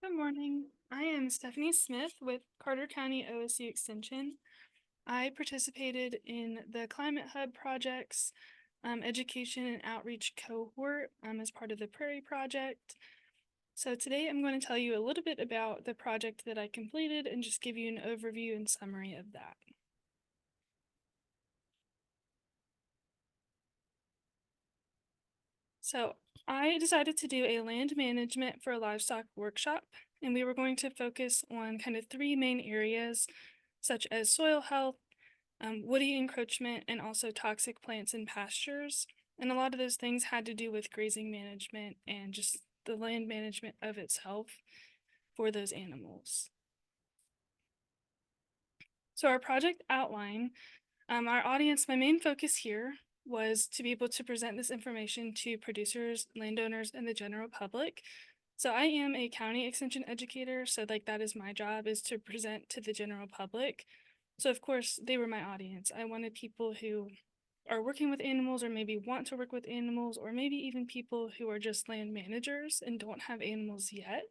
Good morning. I am Stephanie Smith with Carter County OSU Extension. I participated in the Climate Hub project's education and outreach cohort as part of the Prairie Project. So today I'm going to tell you a little bit about the project that I completed and just give you an overview and summary of that. So I decided to do a land management for livestock workshop, and we were going to focus on kind of three main areas, such as soil health, woody encroachment, and also toxic plants and pastures. And a lot of those things had to do with grazing management and just the land management of itself for those animals. So our project outline, our audience, my main focus here was to be able to present this information to producers, landowners, and the general public. So I am a county extension educator, so like that is my job, is to present to the general public. So of course they were my audience. I wanted people who are working with animals or maybe want to work with animals, or maybe even people who are just land managers and don't have animals yet.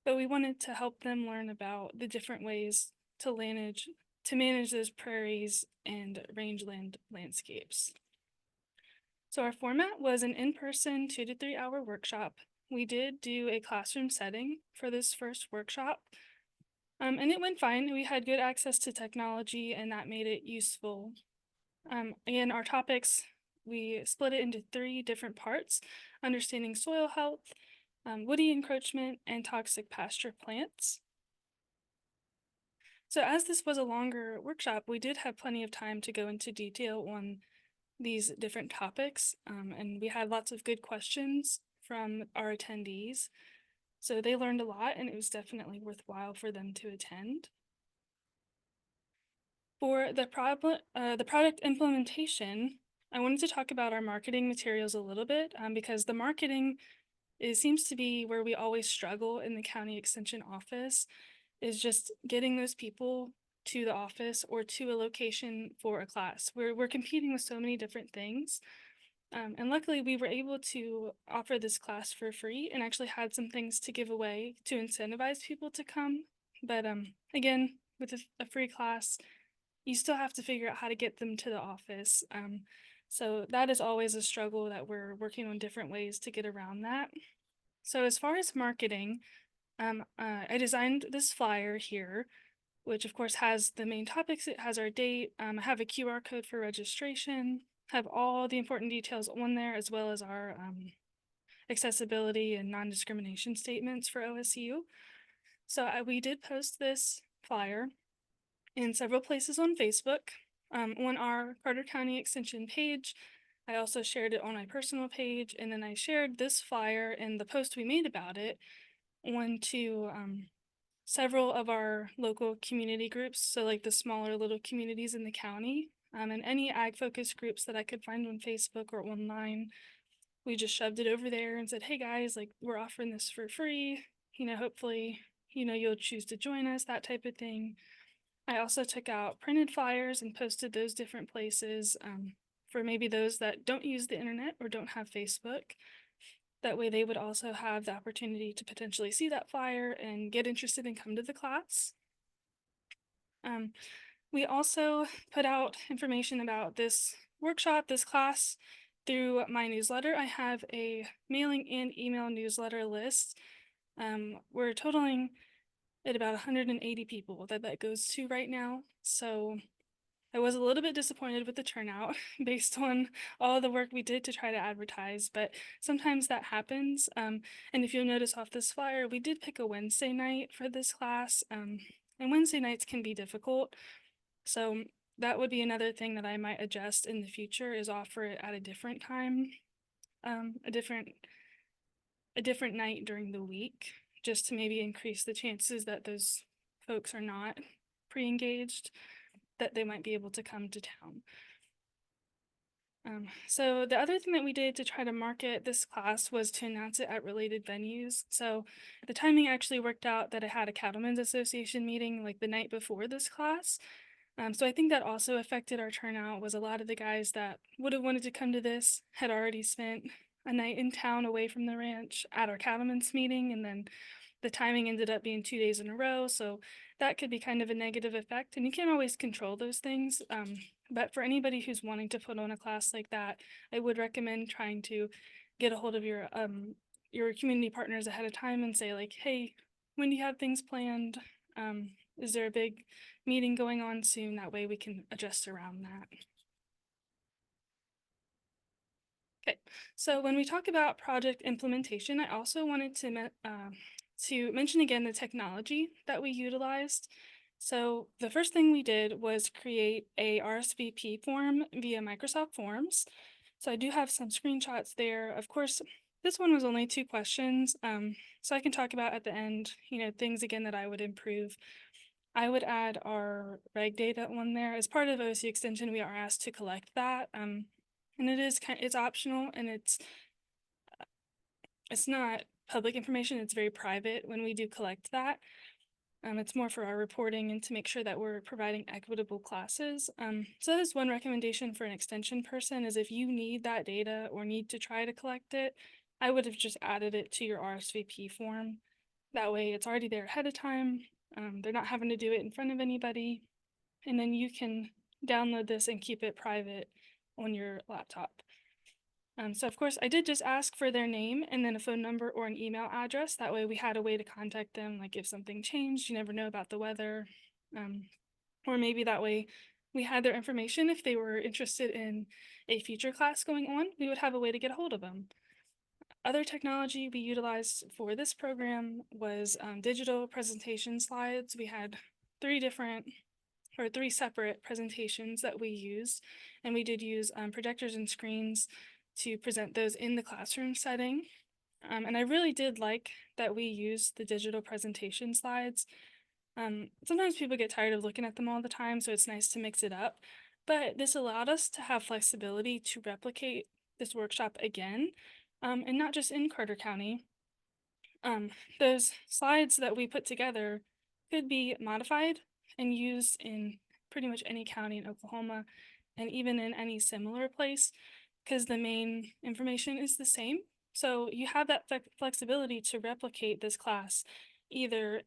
But we wanted to help them learn about the different ways to manage those prairies and rangeland landscapes. So our format was an in-person 2 to 3 hour workshop. We did do a classroom setting for this first workshop, and it went fine. We had good access to technology, and that made it useful. Again, our topics, we split it into three different parts: understanding soil health, woody encroachment, and toxic pasture plants. So as this was a longer workshop, we did have plenty of time to go into detail on these different topics, and we had lots of good questions from our attendees. So they learned a lot, and it was definitely worthwhile for them to attend. For the product implementation, I wanted to talk about our marketing materials a little bit, because the marketing seems to be where we always struggle in the county extension office, is just getting those people to the office or to a location for a class. We're competing with so many different things. And luckily, we were able to offer this class for free and actually had some things to give away to incentivize people to come. But again, with a free class, you still have to figure out how to get them to the office. So that is always a struggle that we're working on different ways to get around that. So as far as marketing, I designed this flyer here, which of course has the main topics. It has our date. I have a QR code for registration, have all the important details on there, as well as our accessibility and non-discrimination statements for OSU. So we did post this flyer in several places on Facebook. On our Carter County Extension page, I also shared it on my personal page, and then I shared this flyer and the post we made about it onto several of our local community groups, so like the smaller little communities in the county, and any ag focused groups that I could find on Facebook or online. We just shoved it over there and said, hey guys, like we're offering this for free, hopefully, you'll choose to join us, that type of thing. I also took out printed flyers and posted those different places, for maybe those that don't use the internet or don't have Facebook. That way they would also have the opportunity to potentially see that flyer and get interested and come to the class. We also put out information about this workshop, this class, through my newsletter. I have a mailing and email newsletter list. We're totaling at about 180 people that goes to right now. So I was a little bit disappointed with the turnout based on all the work we did to try to advertise, but sometimes that happens. And if you'll notice off this flyer, we did pick a Wednesday night for this class, and Wednesday nights can be difficult. So that would be another thing that I might adjust in the future, is offer it at a different time, a different night during the week, just to maybe increase the chances that those folks are not pre-engaged, that they might be able to come to town. So the other thing that we did to try to market this class was to announce it at related venues. So the timing actually worked out that I had a Cattlemen's Association meeting like the night before this class. So I think that also affected our turnout, was a lot of the guys that would have wanted to come to this had already spent a night in town away from the ranch at our cattlemen's meeting, and then the timing ended up being 2 days in a row, so that could be kind of a negative effect. And you can't always control those things. But for anybody who's wanting to put on a class like that, I would recommend trying to get a hold of your community partners ahead of time and say like, hey, when do you have things planned? Is there a big meeting going on soon? That way we can adjust around that. Okay, so when we talk about project implementation, I also wanted to mention again the technology that we utilized. So the first thing we did was create a RSVP form via Microsoft Forms. So I do have some screenshots there. Of course, this one was only 2 questions, so I can talk about at the end, things again that I would improve. I would add our reg data on there. As part of OSU Extension, we are asked to collect that. And it's optional, and it's not public information, it's very private when we do collect that. It's more for our reporting and to make sure that we're providing equitable classes. So that is one recommendation for an extension person, is if you need that data or need to try to collect it, I would have just added it to your RSVP form. That way it's already there ahead of time. They're not having to do it in front of anybody. And then you can download this and keep it private on your laptop. So of course I did just ask for their name and then a phone number or an email address. That way we had a way to contact them, like if something changed, you never know about the weather. Or maybe that way we had their information. If they were interested in a future class going on, we would have a way to get a hold of them. Other technology we utilized for this program was digital presentation slides. We had three separate presentations that we used, and we did use projectors and screens to present those in the classroom setting. And I really did like that we used the digital presentation slides. Sometimes people get tired of looking at them all the time, so it's nice to mix it up. But this allowed us to have flexibility to replicate this workshop again, and not just in Carter County. Those slides that we put together could be modified and used in pretty much any county in Oklahoma, and even in any similar place, because the main information is the same. So you have that flexibility to replicate this class either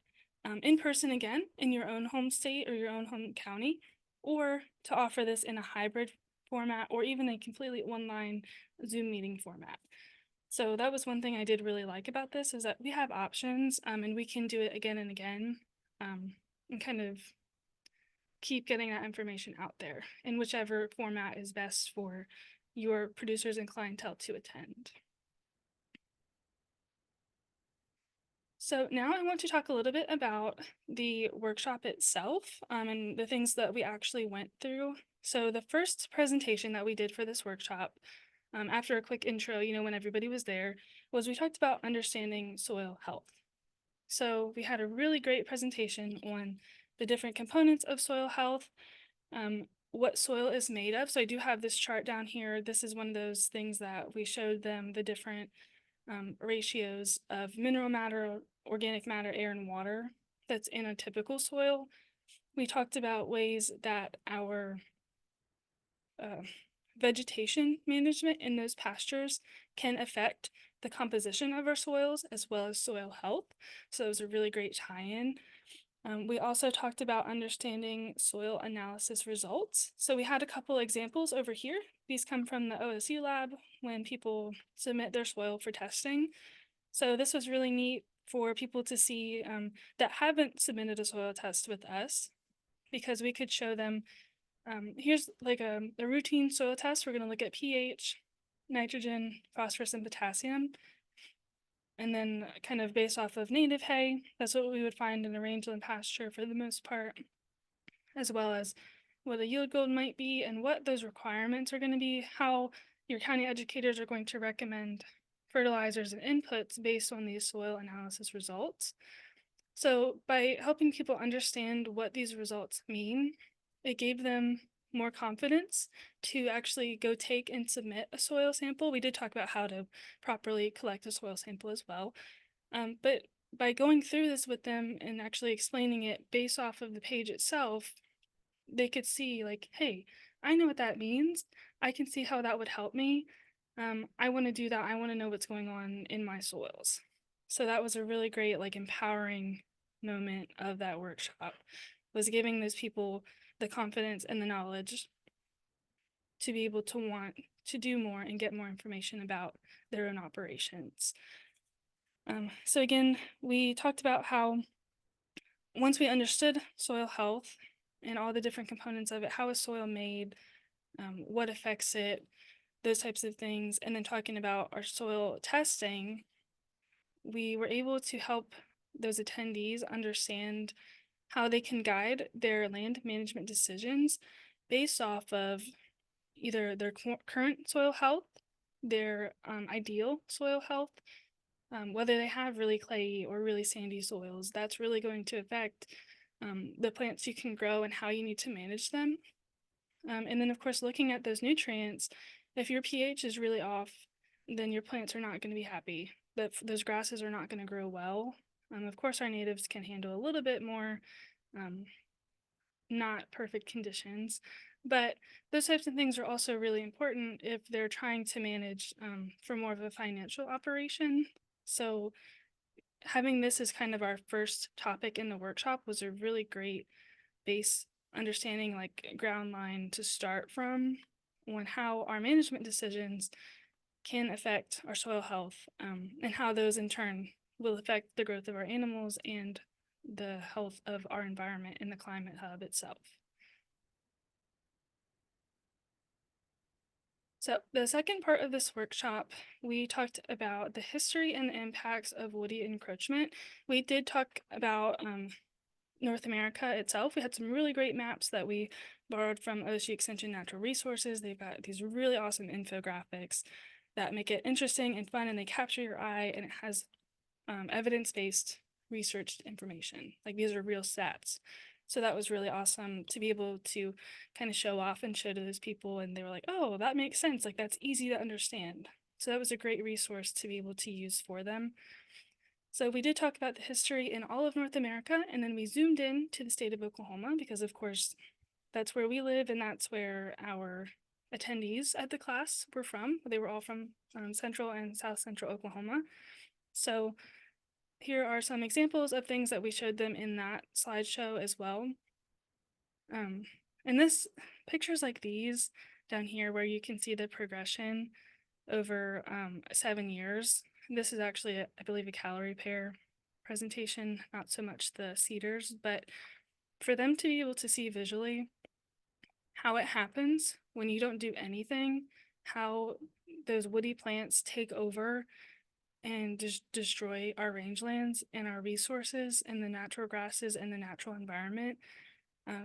in person again in your own home state or your own home county, or to offer this in a hybrid format or even a completely online Zoom meeting format. So that was one thing I did really like about this, is that we have options, and we can do it again and again, and kind of keep getting that information out there in whichever format is best for your producers and clientele to attend. So now I want to talk a little bit about the workshop itself, and the things that we actually went through. So the first presentation that we did for this workshop, after a quick intro, when everybody was there, was we talked about understanding soil health. So we had a really great presentation on the different components of soil health, what soil is made of. So I do have this chart down here. This is one of those things that we showed them, the different ratios of mineral matter, organic matter, air, and water that's in a typical soil. We talked about ways that our vegetation management in those pastures can affect the composition of our soils as well as soil health. So it was a really great tie-in. We also talked about understanding soil analysis results. So we had a couple examples over here. These come from the OSU lab when people submit their soil for testing. So this was really neat for people to see that haven't submitted a soil test with us, because we could show them, here's like a routine soil test. We're going to look at pH, nitrogen, phosphorus, and potassium. And then kind of based off of native hay, that's what we would find in a rangeland pasture for the most part, as well as what a yield goal might be and what those requirements are going to be, how your county educators are going to recommend fertilizers and inputs based on these soil analysis results. So by helping people understand what these results mean, it gave them more confidence to actually go take and submit a soil sample. We did talk about how to properly collect a soil sample as well. But by going through this with them and actually explaining it based off of the page itself, they could see like, hey, I know what that means. I can see how that would help me. I want to do that. I want to know what's going on in my soils. So that was a really great, like, empowering moment of that workshop, was giving those people the confidence and the knowledge to be able to want to do more and get more information about their own operations. So again, we talked about how once we understood soil health and all the different components of it, how is soil made, what affects it, those types of things, and then talking about our soil testing, we were able to help those attendees understand how they can guide their land management decisions based off of either their current soil health, their ideal soil health, whether they have really clayey or really sandy soils. That's really going to affect the plants you can grow and how you need to manage them. And then, of course, looking at those nutrients, if your pH is really off, then your plants are not going to be happy. Those grasses are not going to grow well. Of course, our natives can handle a little bit more um, not perfect conditions, but those types of things are also really important if they're trying to manage for more of a financial operation. So, having this as kind of our first topic in the workshop was a really great base understanding, like ground line to start from on how our management decisions can affect our soil health, and how those in turn will affect the growth of our animals and the health of our environment and the climate hub itself. So, the second part of this workshop, we talked about the history and the impacts of woody encroachment. We did talk about North America itself. We had some really great maps that we borrowed from OSU Extension Natural Resources. They've got these really awesome infographics that make it interesting and fun, and they capture your eye, and it has evidence-based researched information. Like, these are real stats. So that was really awesome to be able to kind of show off and show to those people, and they were like, oh, that makes sense. Like, that's easy to understand. So that was a great resource to be able to use for them. So we did talk about the history in all of North America, and then we zoomed in to the state of Oklahoma because, of course, that's where we live, and that's where our attendees at the class were from. They were all from central and south central Oklahoma. So here are some examples of things that we showed them in that slideshow as well. And this pictures like these down here where you can see the progression over 7 years. This is actually, I believe, a calorie pair presentation, not so much the cedars, but for them to be able to see visually how it happens when you don't do anything, how those woody plants take over and just destroy our rangelands and our resources and the natural grasses and the natural environment.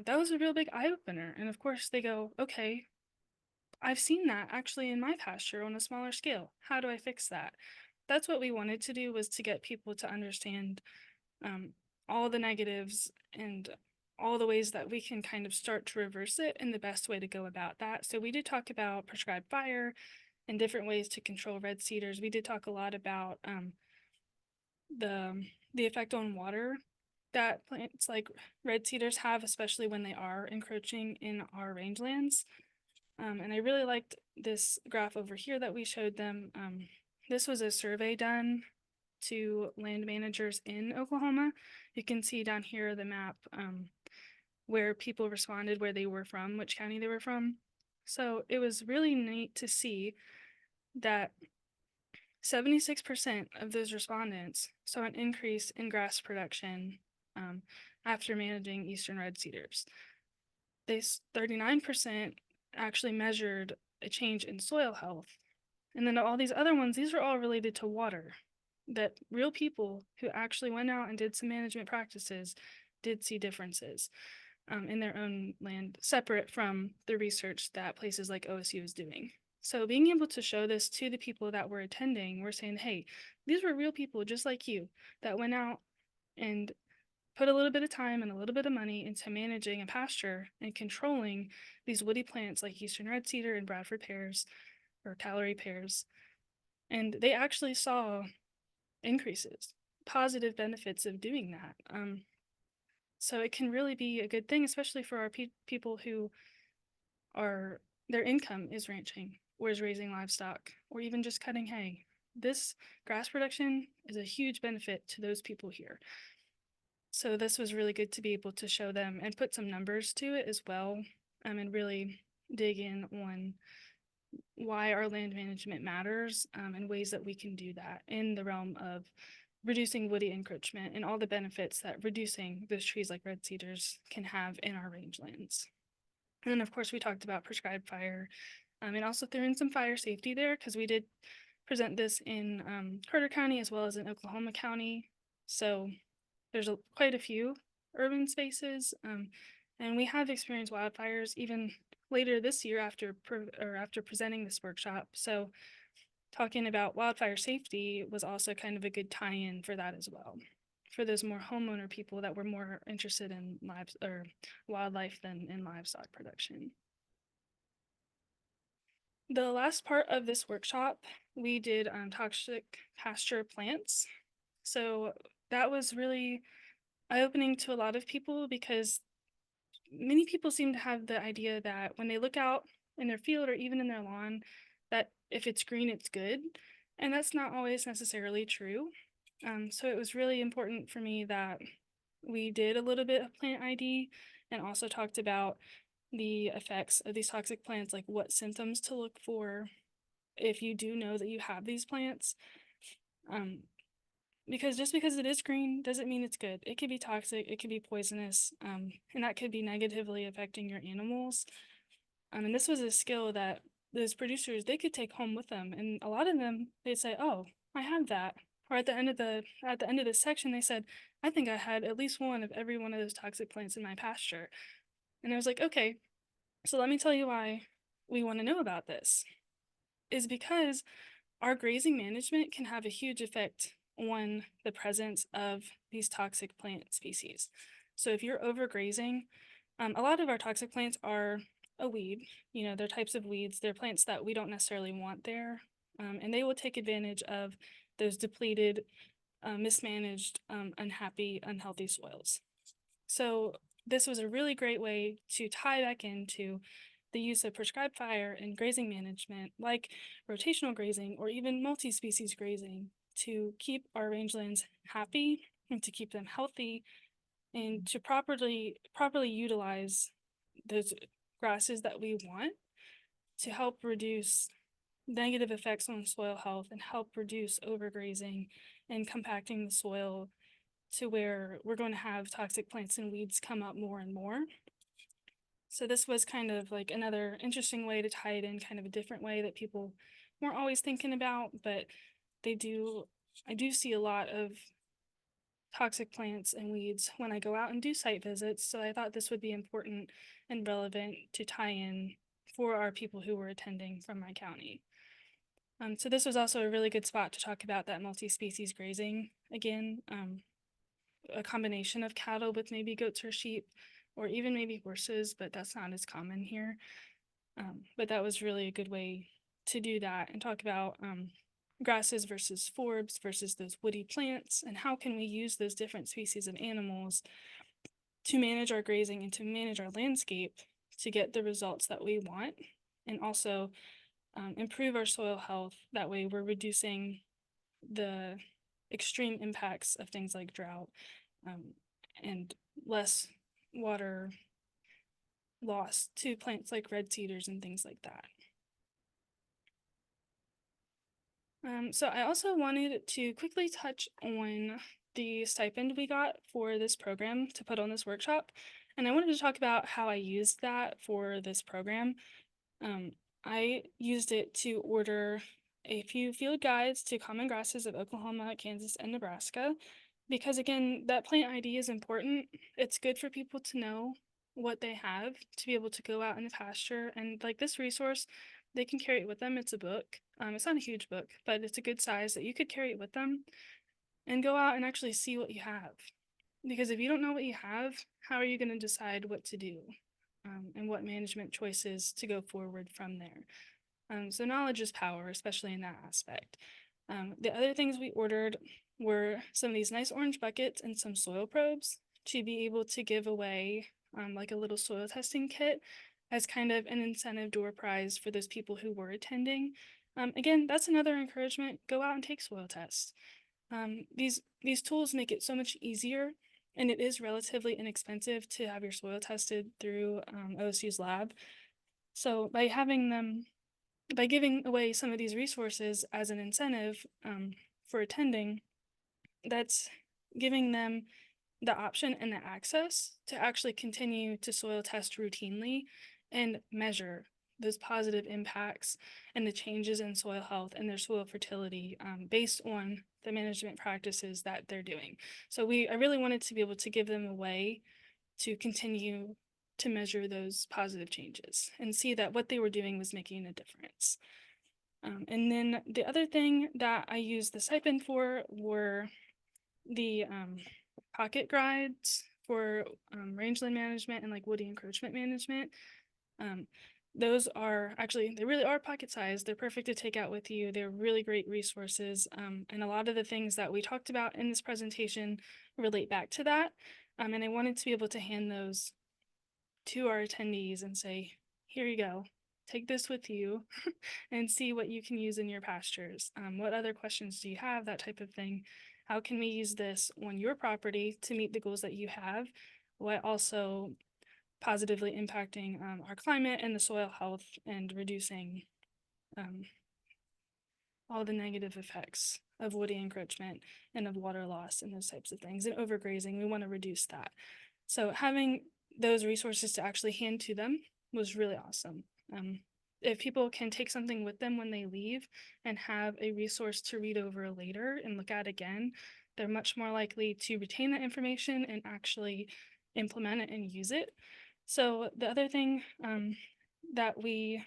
That was a real big eye opener. And of course, they go, okay, I've seen that actually in my pasture on a smaller scale. How do I fix that? That's what we wanted to do, was to get people to understand all the negatives and all the ways that we can kind of start to reverse it and the best way to go about that. So we did talk about prescribed fire and different ways to control red cedars. We did talk a lot about the effect on water that plants like red cedars have, especially when they are encroaching in our rangelands. And I really liked this graph over here that we showed them. This was a survey done to land managers in Oklahoma. You can see down here the map where people responded, where they were from, which county they were from. So it was really neat to see that 76% of those respondents saw an increase in grass production after managing eastern red cedars. 39% actually measured a change in soil health. And then all these other ones, these are all related to water, that real people who actually went out and did some management practices did see differences in their own land, separate from the research that places like OSU is doing. So being able to show this to the people that were attending, we're saying, hey, these were real people just like you that went out and put a little bit of time and a little bit of money into managing a pasture and controlling these woody plants like eastern red cedar and Bradford pears or calorie pears. And they actually saw increases, positive benefits of doing that. So it can really be a good thing, especially for our people who are, their income is ranching or is raising livestock or even just cutting hay. this grass production is a huge benefit to those people here. So this was really good to be able to show them and put some numbers to it as well, and really dig in on why our land management matters, and ways that we can do that in the realm of reducing woody encroachment and all the benefits that reducing those trees like red cedars can have in our rangelands. And then, of course, we talked about prescribed fire, and also threw in some fire safety there because we did present this in Carter County as well as in Oklahoma County. So there's quite a few urban spaces, and we have experienced wildfires even later this year after presenting this workshop. So talking about wildfire safety was also kind of a good tie-in for that as well, for those more homeowner people that were more interested in wildlife than in livestock production. The last part of this workshop, we did toxic pasture plants. So that was really eye-opening to a lot of people because many people seem to have the idea that when they look out in their field or even in their lawn, that if it's green, it's good. And that's not always necessarily true. So it was really important for me that we did a little bit of plant ID and also talked about the effects of these toxic plants, like what symptoms to look for if you do know that you have these plants. Um, because just because it is green doesn't mean it's good. It could be toxic, it could be poisonous, and that could be negatively affecting your animals. And this was a skill that those producers, they could take home with them. And a lot of them, they'd say, "Oh, I have that." Or at the end of this section, they said, "I think I had at least one of every one of those toxic plants in my pasture." And I was like, "Okay, so let me tell you why we want to know about this." Is because our grazing management can have a huge effect on the presence of these toxic plant species. So if you're overgrazing, a lot of our toxic plants are a weed. You know, they're types of weeds. They're plants that we don't necessarily want there, and they will take advantage of those depleted, mismanaged, unhappy, unhealthy soils. So this was a really great way to tie back into the use of prescribed fire and grazing management, like rotational grazing or even multi-species grazing, to keep our rangelands happy and to keep them healthy and to properly utilize those grasses that we want to help reduce negative effects on soil health and help reduce overgrazing and compacting the soil to where we're going to have toxic plants and weeds come up more and more. So this was kind of like another interesting way to tie it in, kind of a different way that people weren't always thinking about, but I do see a lot of toxic plants and weeds when I go out and do site visits. So I thought this would be important and relevant to tie in for our people who were attending from my county. So this was also a really good spot to talk about that multi-species grazing again, a combination of cattle with maybe goats or sheep, or even maybe horses, but that's not as common here. But that was really a good way to do that and talk about grasses versus forbs versus those woody plants, and how can we use those different species of animals to manage our grazing and to manage our landscape to get the results that we want, and also improve our soil health. That way we're reducing the extreme impacts of things like drought, and less water loss to plants like red cedars and things like that. So I also wanted to quickly touch on the stipend we got for this program to put on this workshop. And I wanted to talk about how I used that for this program. I used it to order a few field guides to common grasses of Oklahoma, Kansas, and Nebraska, because again, that plant ID is important. It's good for people to know what they have to be able to go out in the pasture, and like this resource, they can carry it with them. It's a book. It's not a huge book, but it's a good size that you could carry it with them and go out and actually see what you have. Because if you don't know what you have, how are you going to decide what to do, and what management choices to go forward from there? So knowledge is power, especially in that aspect. The other things we ordered were some of these nice orange buckets and some soil probes to be able to give away, like a little soil testing kit as kind of an incentive door prize for those people who were attending. Again, that's another encouragement. Go out and take soil tests. These tools make it so much easier, and it is relatively inexpensive to have your soil tested through OSU's lab. So by giving away some of these resources as an incentive for attending, that's giving them the option and the access to actually continue to soil test routinely and measure those positive impacts and the changes in soil health and their soil fertility based on the management practices that they're doing. So I really wanted to be able to give them a way to continue to measure those positive changes and see that what they were doing was making a difference. And then the other thing that I used the stipend for were the pocket guides for rangeland management and like woody encroachment management. Um, those are actually, they really are pocket sized. They're perfect to take out with you. They're really great resources. And a lot of the things that we talked about in this presentation relate back to that. And I wanted to be able to hand those to our attendees and say, here you go, take this with you and see what you can use in your pastures. What other questions do you have? That type of thing. How can we use this on your property to meet the goals that you have, while also positively impacting our climate and the soil health and reducing um, all the negative effects of woody encroachment and of water loss and those types of things. And overgrazing, we want to reduce that. So having those resources to actually hand to them was really awesome. If people can take something with them when they leave and have a resource to read over later and look at again, they're much more likely to retain that information and actually implement it and use it. So the other thing that we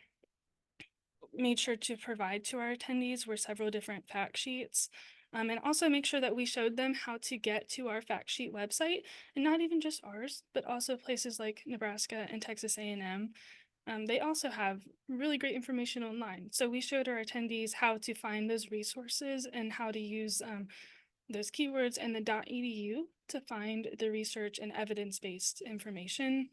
made sure to provide to our attendees were several different fact sheets. And also make sure that we showed them how to get to our fact sheet website, and not even just ours, but also places like Nebraska and Texas A&M. They also have really great information online. So we showed our attendees how to find those resources and how to use those keywords and the .edu to find the research and evidence-based information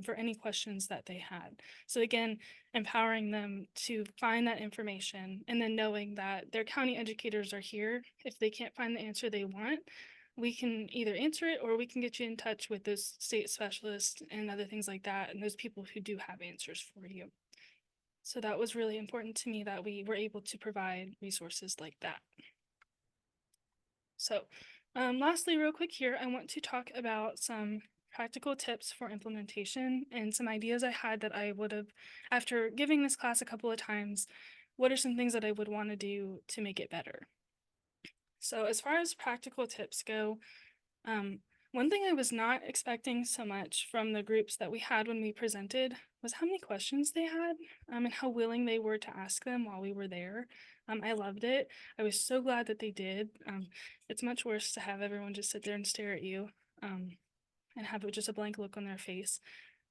for any questions that they had. So again, empowering them to find that information and then knowing that their county educators are here. If they can't find the answer they want, we can either answer it or we can get you in touch with those state specialists and other things like that, and those people who do have answers for you. So that was really important to me that we were able to provide resources like that. So lastly, real quick here, I want to talk about some practical tips for implementation and some ideas I had that I would have, after giving this class a couple of times, what are some things that I would want to do to make it better? So as far as practical tips go, one thing I was not expecting so much from the groups that we had when we presented was how many questions they had and how willing they were to ask them while we were there. I loved it. I was so glad that they did. It's much worse to have everyone just sit there and stare at you and have just a blank look on their face.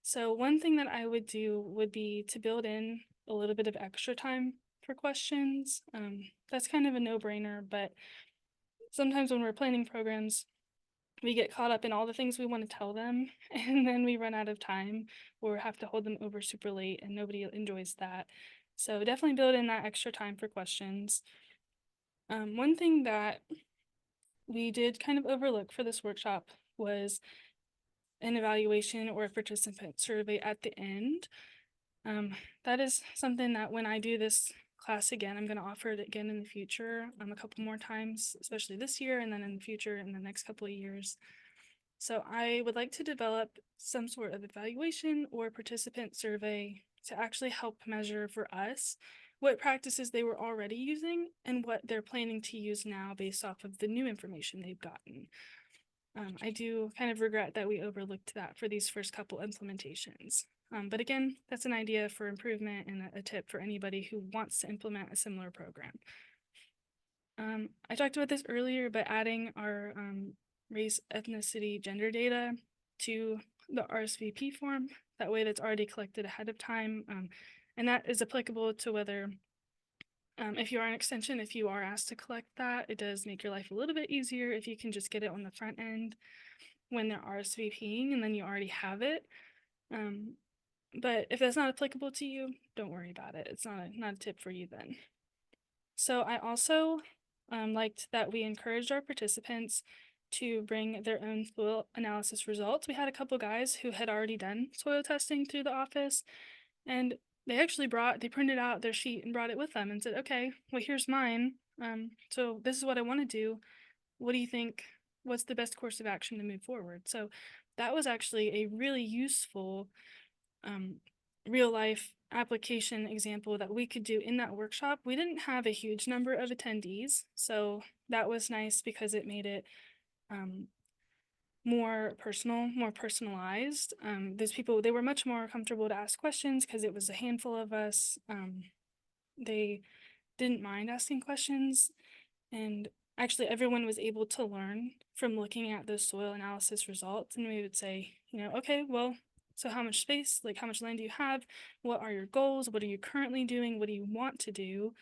So one thing that I would do would be to build in a little bit of extra time for questions. That's kind of a no-brainer, but sometimes when we're planning programs, we get caught up in all the things we want to tell them, and then we run out of time or have to hold them over super late, and nobody enjoys that. So definitely build in that extra time for questions. One thing that we did kind of overlook for this workshop was an evaluation or a participant survey at the end. That is something that when I do this class again, I'm going to offer it again in the future a couple more times, especially this year and then in the future in the next couple of years. So I would like to develop some sort of evaluation or participant survey to actually help measure for us what practices they were already using and what they're planning to use now based off of the new information they've gotten. I do kind of regret that we overlooked that for these first couple implementations. But again, that's an idea for improvement and a tip for anybody who wants to implement a similar program. I talked about this earlier, but adding our race, ethnicity, gender data to the RSVP form, that way that's already collected ahead of time. And that is applicable to whether, if you are an extension, if you are asked to collect that, it does make your life a little bit easier if you can just get it on the front end when they're RSVPing and then you already have it. But if that's not applicable to you, don't worry about it. It's not a tip for you then. So I also liked that we encouraged our participants to bring their own soil analysis results. We had a couple guys who had already done soil testing through the office, and they printed out their sheet and brought it with them and said, okay, well, here's mine. So this is what I want to do. What do you think? What's the best course of action to move forward? So that was actually a really useful um, real life application example that we could do in that workshop. We didn't have a huge number of attendees, so that was nice because it made it um, more personal, more personalized. Those people, they were much more comfortable to ask questions because it was a handful of us. They didn't mind asking questions, and actually everyone was able to learn from looking at those soil analysis results. And we would say, okay, well, so how much space, like how much land do you have? What are your goals? What are you currently doing? What do you want to do?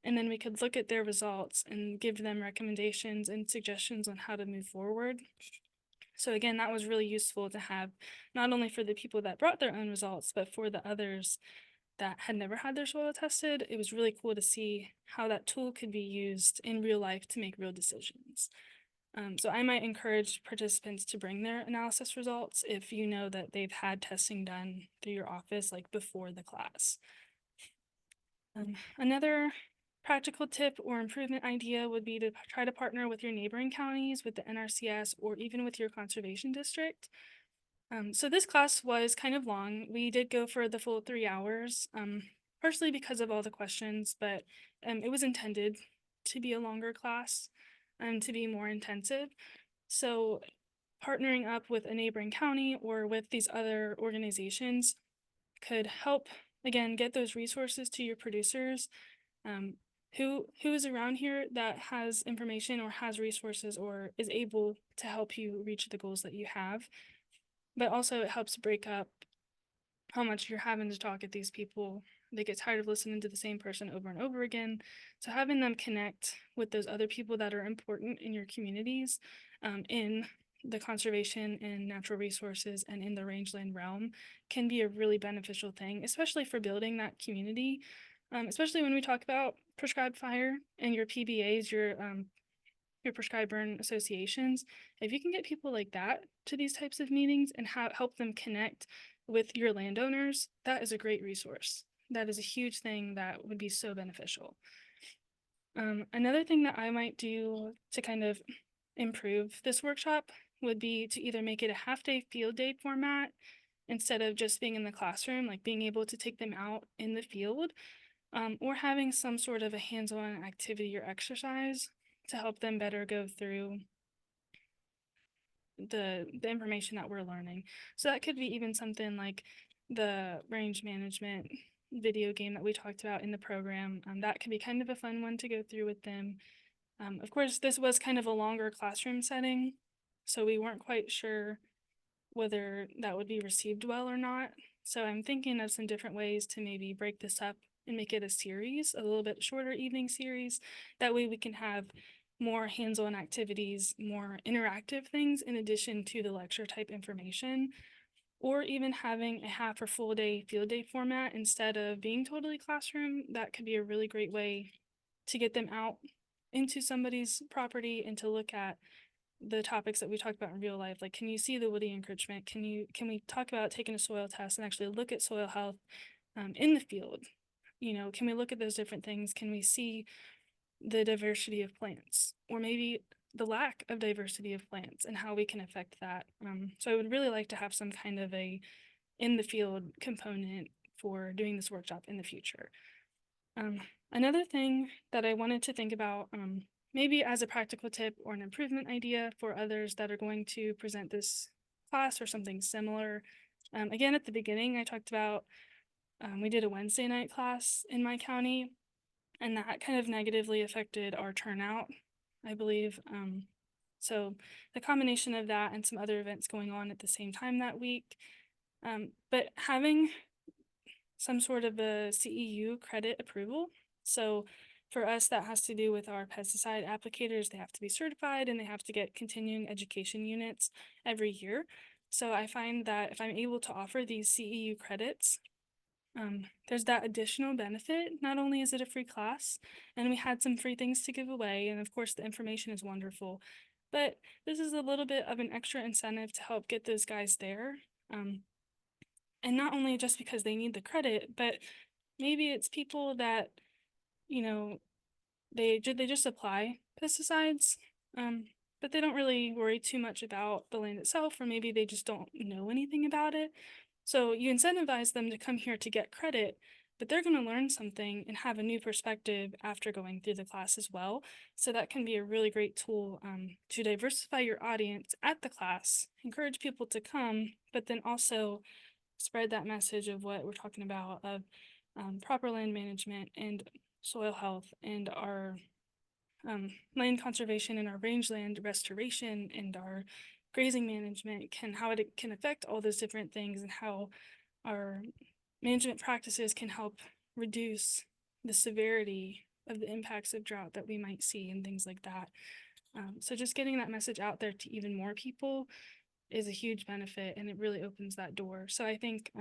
And then we could look at their results and give them recommendations and suggestions on how to move forward. So again, that was really useful to have, not only for the people that brought their own results, but for the others that had never had their soil tested. It was really cool to see how that tool could be used in real life to make real decisions. So I might encourage participants to bring their analysis results if you know that they've had testing done through your office, like before the class. Another practical tip or improvement idea would be to try to partner with your neighboring counties, with the NRCS, or even with your conservation district. So this class was kind of long. We did go for the full 3 hours, partially because of all the questions, but it was intended to be a longer class and to be more intensive. So partnering up with a neighboring county or with these other organizations could help, again, get those resources to your producers. Who is around here that has information or has resources or is able to help you reach the goals that you have. But also it helps break up how much you're having to talk at these people. They get tired of listening to the same person over and over again. So having them connect with those other people that are important in your communities, in the conservation and natural resources and in the rangeland realm can be a really beneficial thing, especially for building that community. Especially when we talk about prescribed fire and your PBAs, your prescribed burn associations, if you can get people like that to these types of meetings and help them connect with your landowners, that is a great resource. That is a huge thing that would be so beneficial. Another thing that I might do to kind of improve this workshop would be to either make it a half-day field day format instead of just being in the classroom, like being able to take them out in the field, or having some sort of a hands-on activity or exercise to help them better go through the information that we're learning. So that could be even something like the range management video game that we talked about in the program. That could be kind of a fun one to go through with them. Of course, this was kind of a longer classroom setting, so we weren't quite sure whether that would be received well or not. So I'm thinking of some different ways to maybe break this up and make it a series, a little bit shorter evening series. That way we can have more hands-on activities, more interactive things in addition to the lecture type information, or even having a half or full day field day format instead of being totally classroom. That could be a really great way to get them out into somebody's property and to look at the topics that we talked about in real life. Like, can you see the woody encroachment? Can we talk about taking a soil test and actually look at soil health in the field? Can we look at those different things? Can we see the diversity of plants, or maybe the lack of diversity of plants and how we can affect that? So I would really like to have some kind of a in the field component for doing this workshop in the future. Another thing that I wanted to think about, maybe as a practical tip or an improvement idea for others that are going to present this class or something similar. Again, at the beginning, I talked about we did a Wednesday night class in my county, and that kind of negatively affected our turnout, I believe. So the combination of that and some other events going on at the same time that week, but having some sort of a CEU credit approval. So for us, that has to do with our pesticide applicators. They have to be certified and they have to get continuing education units every year. So I find that if I'm able to offer these CEU credits, there's that additional benefit. Not only is it a free class, and we had some free things to give away, and of course, the information is wonderful, but this is a little bit of an extra incentive to help get those guys there. Um, and not only just because they need the credit, but maybe it's people that, you know, they just apply pesticides, um, but they don't really worry too much about the land itself, or maybe they just don't know anything about it. So you incentivize them to come here to get credit, but they're going to learn something and have a new perspective after going through the class as well. So that can be a really great tool to diversify your audience at the class, encourage people to come, but then also spread that message of what we're talking about of proper land management and soil health and our land conservation and our rangeland restoration and our grazing management can how it can affect all those different things and how our management practices can help reduce the severity of the impacts of drought that we might see and things like that. So just getting that message out there to even more people is a huge benefit and it really opens that door. So I think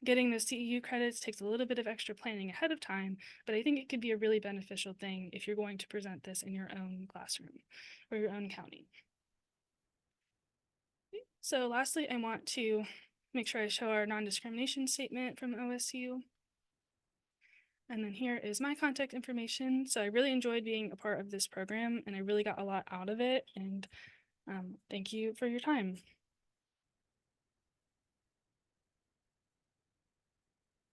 getting those CEU credits takes a little bit of extra planning ahead of time, but I think it could be a really beneficial thing if you're going to present this in your own classroom or your own county. So lastly, I want to make sure I show our non-discrimination statement from OSU. And then here is my contact information. So I really enjoyed being a part of this program and I really got a lot out of it. And thank you for your time.